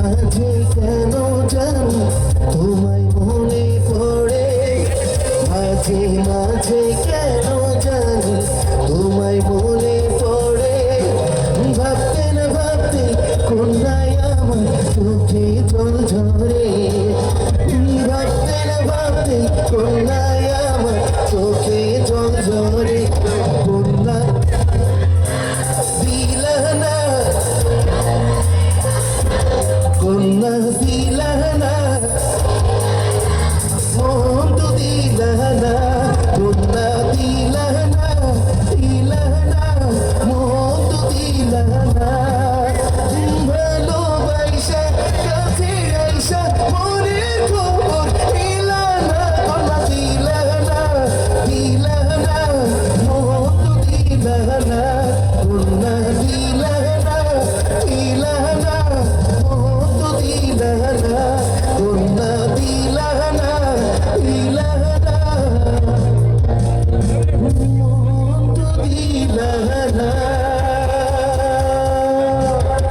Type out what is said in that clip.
মাঝে কেন জানি তোমায় মনে পড়ে, মাঝে মাঝে কেন জানি তোমায় মনে পড়ে। ভাবতে না ভাবতে কোনায় আমার চোখে জল ঝরে, ভাবতে না ভাবতে কোনায় আমার চোখে জল ঝরে। কন্যা দিলা না, কন্যা দিলা